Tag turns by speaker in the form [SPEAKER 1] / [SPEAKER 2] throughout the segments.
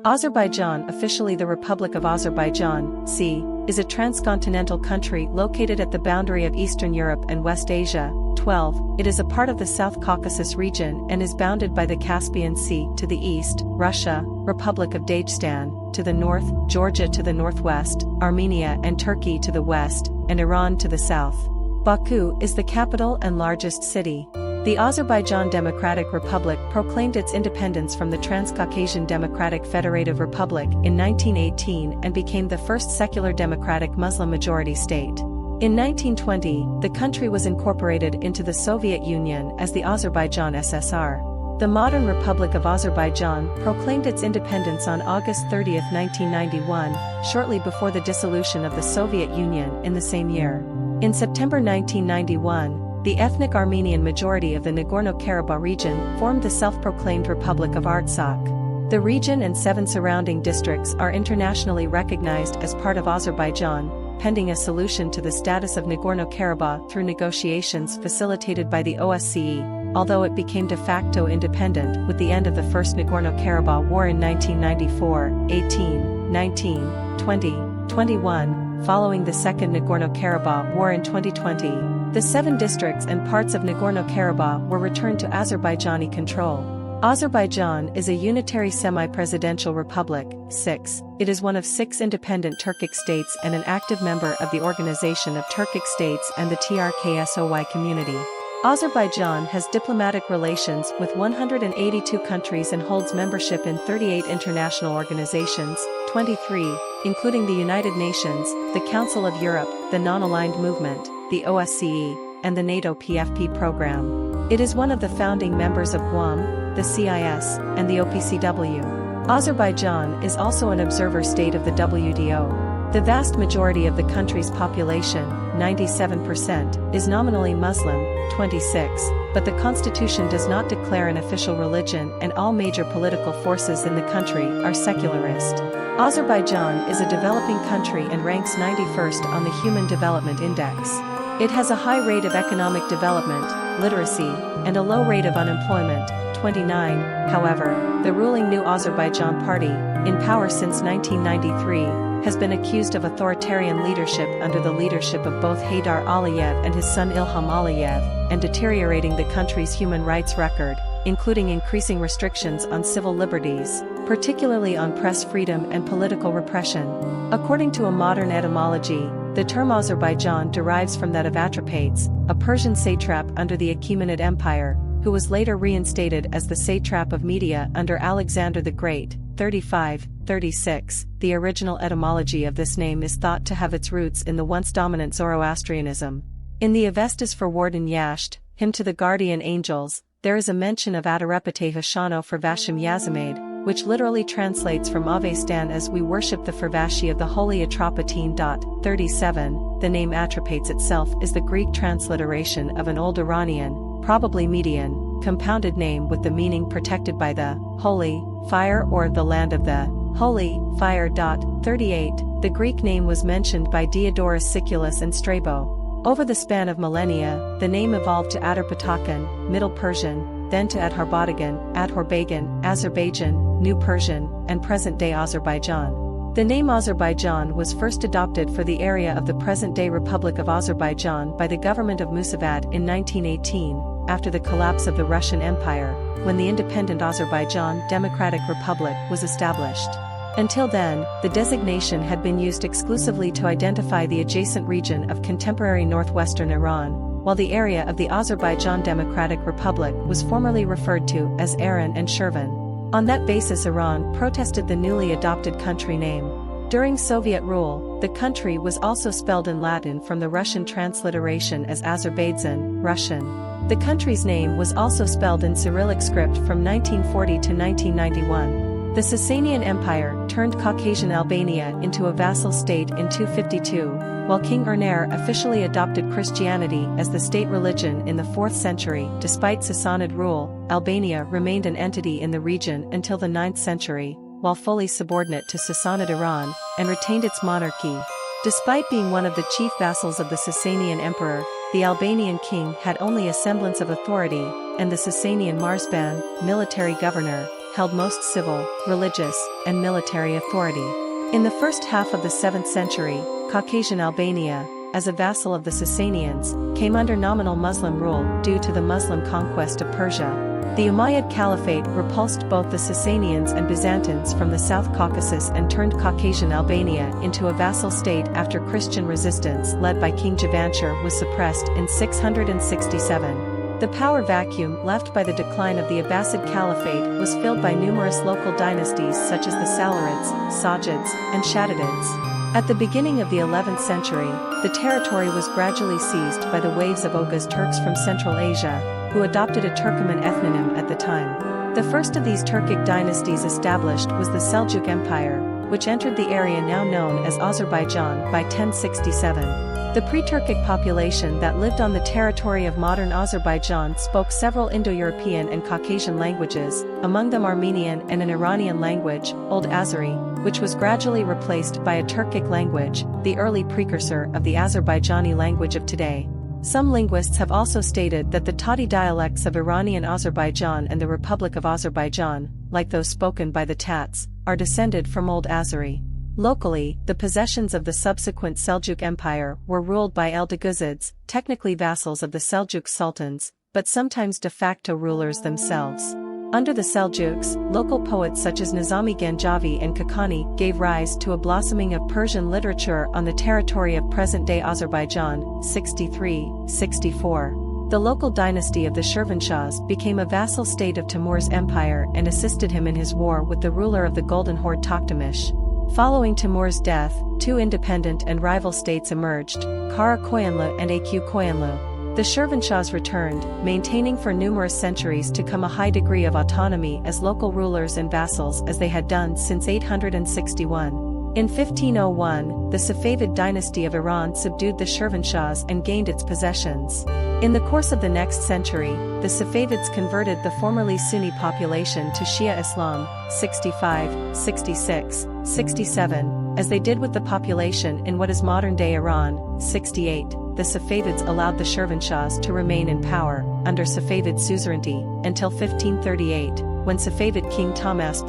[SPEAKER 1] Azerbaijan, officially the Republic of Azerbaijan, c. is a transcontinental country located at the boundary of Eastern Europe and West Asia. 12. It is a part of the South Caucasus region and is bounded by the Caspian Sea to the east, Russia, Republic of Dagestan, to the north, Georgia to the northwest, Armenia and Turkey to the west, and Iran to the south. Baku is the capital and largest city. The Azerbaijan Democratic Republic proclaimed its independence from the Transcaucasian Democratic Federative Republic in 1918 and became the first secular democratic Muslim-majority state. In 1920, the country was incorporated into the Soviet Union as the Azerbaijan SSR. The modern Republic of Azerbaijan proclaimed its independence on August 30, 1991, shortly before the dissolution of the Soviet Union in the same year. In September 1991, the ethnic Armenian majority of the Nagorno-Karabakh region formed the self-proclaimed Republic of Artsakh. The region and 7 surrounding districts are internationally recognized as part of Azerbaijan, pending a solution to the status of Nagorno-Karabakh through negotiations facilitated by the OSCE, although it became de facto independent with the end of the First Nagorno-Karabakh War in 1994, 18, 19, 20, 21, following the Second Nagorno-Karabakh War in 2020. The 7 districts and parts of Nagorno-Karabakh were returned to Azerbaijani control. Azerbaijan is a unitary semi-presidential republic. 6. It is one of 6 independent Turkic states and an active member of the Organization of Turkic States and the TRKSOY community. Azerbaijan has diplomatic relations with 182 countries and holds membership in 38 international organizations, 23, including the United Nations, the Council of Europe, the Non-Aligned Movement, the OSCE, and the NATO PFP program. It is one of the founding members of Guam, the CIS, and the OPCW. Azerbaijan is also an observer state of the WTO. The vast majority of the country's population, 97%, is nominally Muslim, 26, but the constitution does not declare an official religion and all major political forces in the country are secularist. Azerbaijan is a developing country and ranks 91st on the Human Development Index. It has a high rate of economic development, literacy, and a low rate of unemployment, 29. However, the ruling New Azerbaijan Party, in power since 1993, has been accused of authoritarian leadership under the leadership of both Haydar Aliyev and his son Ilham Aliyev, and deteriorating the country's human rights record, including increasing restrictions on civil liberties, particularly on press freedom and political repression. According to a modern etymology, the term Azerbaijan derives from that of Atropates, a Persian satrap under the Achaemenid Empire, who was later reinstated as the satrap of Media under Alexander the Great. 35-36. The original etymology of this name is thought to have its roots in the once dominant Zoroastrianism. In the Avestas for Warden Yasht, hymn to the guardian angels, there is a mention of Adarepate Hashano for Vashim Yazamaid, which literally translates from Avestan as we worship the Fervashi of the holy Atropatene. 37. The name Atropates itself is the Greek transliteration of an old Iranian, probably Median, compounded name with the meaning protected by the holy fire or the land of the holy fire. 38. The Greek name was mentioned by Diodorus Siculus and Strabo. Over the span of millennia, the name evolved to Adarpatakan, Middle Persian, then to Adharbategan, Adhorbagan, Azerbaijan, New Persian, and present-day Azerbaijan. The name Azerbaijan was first adopted for the area of the present-day Republic of Azerbaijan by the government of Musavat in 1918, after the collapse of the Russian Empire, when the independent Azerbaijan Democratic Republic was established. Until then, the designation had been used exclusively to identify the adjacent region of contemporary northwestern Iran, while the area of the Azerbaijan Democratic Republic was formerly referred to as Aran and Shirvan. On that basis, Iran protested the newly adopted country name. During Soviet rule, the country was also spelled in Latin from the Russian transliteration as Azerbaijan, Russian. The country's name was also spelled in Cyrillic script from 1940 to 1991. The Sasanian Empire turned Caucasian Albania into a vassal state in 252, while King Erner officially adopted Christianity as the state religion in the 4th century. Despite Sassanid rule, Albania remained an entity in the region until the 9th century, while fully subordinate to Sassanid Iran, and retained its monarchy. Despite being one of the chief vassals of the Sasanian emperor, the Albanian king had only a semblance of authority, and the Sasanian Marsban, military governor, held most civil, religious, and military authority. In the first half of the 7th century, Caucasian Albania, as a vassal of the Sasanians, came under nominal Muslim rule due to the Muslim conquest of Persia. The Umayyad Caliphate repulsed both the Sasanians and Byzantines from the South Caucasus and turned Caucasian Albania into a vassal state after Christian resistance led by King Javanshir was suppressed in 667. The power vacuum left by the decline of the Abbasid Caliphate was filled by numerous local dynasties such as the Salarids, Sajids, and Shaddidids. At the beginning of the 11th century, the territory was gradually seized by the waves of Oghuz Turks from Central Asia, who adopted a Turkoman ethnonym at the time. The first of these Turkic dynasties established was the Seljuk Empire, which entered the area now known as Azerbaijan by 1067. The pre-Turkic population that lived on the territory of modern Azerbaijan spoke several Indo-European and Caucasian languages, among them Armenian and an Iranian language, Old Azeri, which was gradually replaced by a Turkic language, the early precursor of the Azerbaijani language of today. Some linguists have also stated that the Tati dialects of Iranian Azerbaijan and the Republic of Azerbaijan, like those spoken by the Tats, are descended from Old Azeri. Locally, the possessions of the subsequent Seljuk Empire were ruled by Eldeguzids, technically vassals of the Seljuk sultans, but sometimes de facto rulers themselves. Under the Seljuks, local poets such as Nizami Ganjavi and Kakani gave rise to a blossoming of Persian literature on the territory of present-day Azerbaijan, 63-64. The local dynasty of the Shirvanshahs became a vassal state of Timur's empire and assisted him in his war with the ruler of the Golden Horde Toktamish. Following Timur's death, two independent and rival states emerged, Kara Koyunlu and Aq Koyunlu. The Shirvanshahs returned, maintaining for numerous centuries to come a high degree of autonomy as local rulers and vassals as they had done since 861. In 1501, the Safavid dynasty of Iran subdued the Shirvanshahs and gained its possessions. In the course of the next century, the Safavids converted the formerly Sunni population to Shia Islam, 65, 66, 67, as they did with the population in what is modern-day Iran, 68. The Safavids allowed the Shirvanshahs to remain in power, under Safavid suzerainty, until 1538, when Safavid King Tahmasp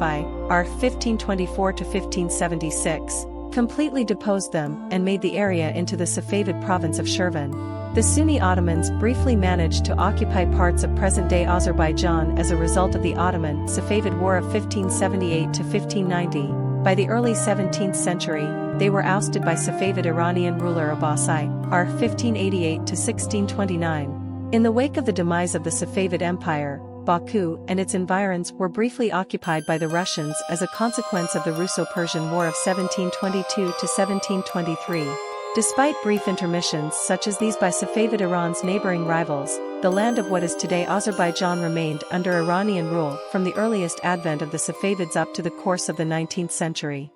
[SPEAKER 1] R. 1524–1576, completely deposed them and made the area into the Safavid province of Shirvan. The Sunni Ottomans briefly managed to occupy parts of present-day Azerbaijan as a result of the Ottoman-Safavid War of 1578–1590. By the early 17th century, they were ousted by Safavid Iranian ruler Abbasi, R. 1588–1629. In the wake of the demise of the Safavid Empire, Baku and its environs were briefly occupied by the Russians as a consequence of the Russo-Persian War of 1722–1723. Despite brief intermissions such as these by Safavid Iran's neighboring rivals, the land of what is today Azerbaijan remained under Iranian rule from the earliest advent of the Safavids up to the course of the 19th century.